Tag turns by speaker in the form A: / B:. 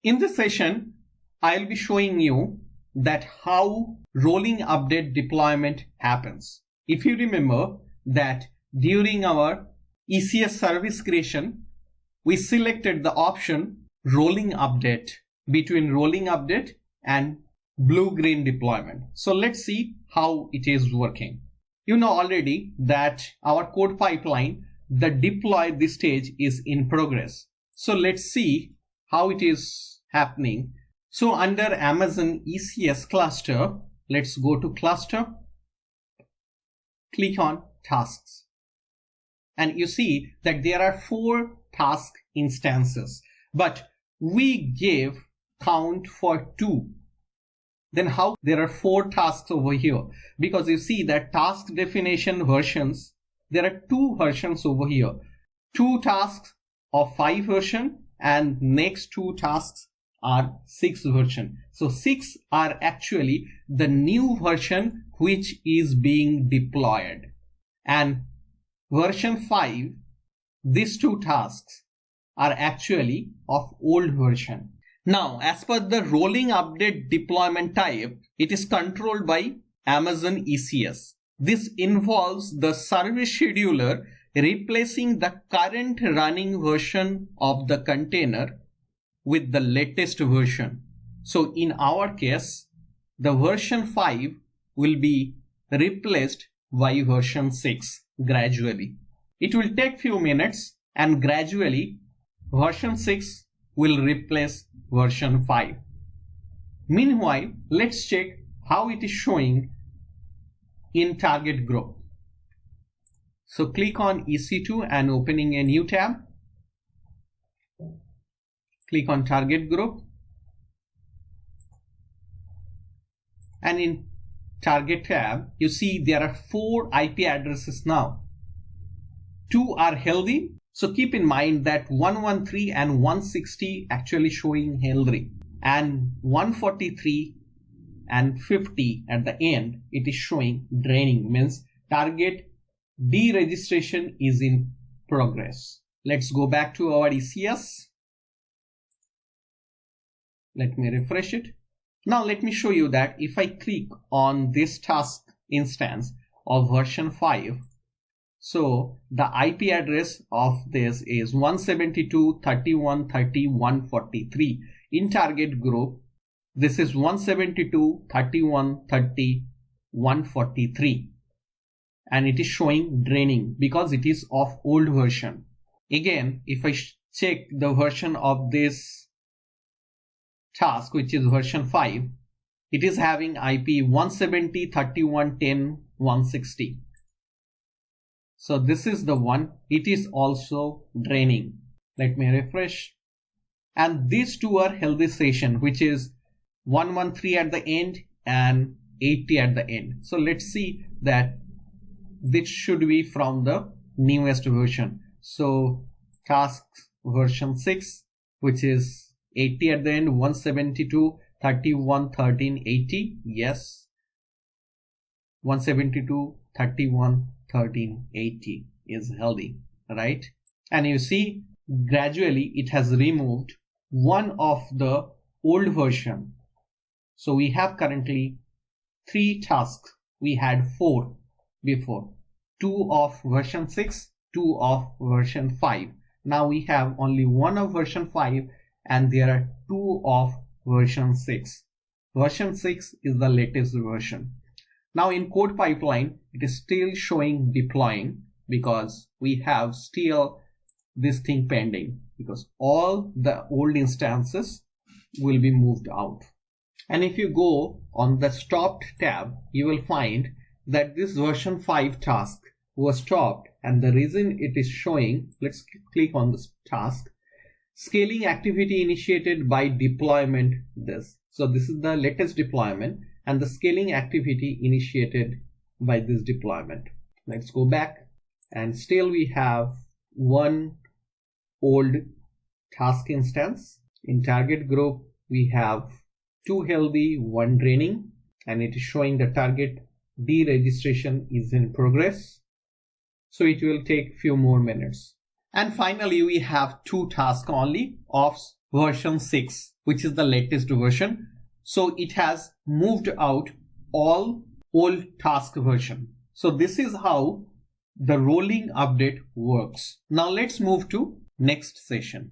A: In this session, I'll be showing you that how rolling update deployment happens. If you remember that during our ECS service creation, we selected the option rolling update between rolling update and blue-green deployment. So let's see how it is working. You know already that our code pipeline, the deploy this stage is in progress. So let's see how it is happening. So under Amazon ECS cluster, let's go to cluster, click on tasks. And you see that there are 4 task instances, but we gave count for 2. Then how there are 4 tasks over here? Because you see that task definition versions, there are 2 versions over here. 2 tasks of 5 version and next 2 tasks are 6 version. So 6 are actually the new version which is being deployed. And version 5, these 2 tasks are actually of old version. Now, as per the rolling update deployment type, it is controlled by Amazon ECS. This involves the service scheduler replacing the current running version of the container with the latest version. So in our case, the version 5 will be replaced by version 6 gradually. It will take few minutes and gradually version 6 will replace version 5. Meanwhile, let's check how it is showing in target group. So click on EC2 and opening a new tab. Click on target group. And in target tab, you see there are 4 IP addresses now. 2 are healthy. So keep in mind that 113 and 160 actually showing healthy, and 143 and 50 at the end, it is showing draining, means target deregistration is in progress. Let's go back to our ECS. Let me refresh it. Now let me show you that if I click on this task instance of version 5, so the IP address of this is 172.30.130.143. In target group, this is 172.31.30.143. And it is showing draining because it is of old version. Again, if I check the version of this task, which is version 5, it is having IP 170.31.10.160. So this is the one, it is also draining. Let me refresh. And these 2 are healthy session, which is 113 at the end and 80 at the end. So let's see that this should be from the newest version. So tasks version 6, which is 80 at the end, 172.31.13.80. Yes. 172.31.13.80 is healthy, right? And you see gradually it has removed one of the old version. So we have currently 3 tasks. We had 4 before, 2 of version 6, 2 of version 5. Now we have only 1 of version 5 and there are 2 of version 6. Version 6 is the latest version. Now in code pipeline, it is still showing deploying because we have still this thing pending because all the old instances will be moved out. And if you go on the stopped tab, you will find that this version 5 task was stopped, and the reason it is showing, let's click on this task, scaling activity initiated by deployment this. So this is the latest deployment and the scaling activity initiated by this deployment. Let's go back, and still we have 1 old task instance. In target group, we have 2 healthy, 1 draining, and it is showing the target deregistration is in progress. So it will take few more minutes. And finally, we have 2 tasks only of version 6, which is the latest version. So it has moved out all old task version. So this is how the rolling update works. Now let's move to next session.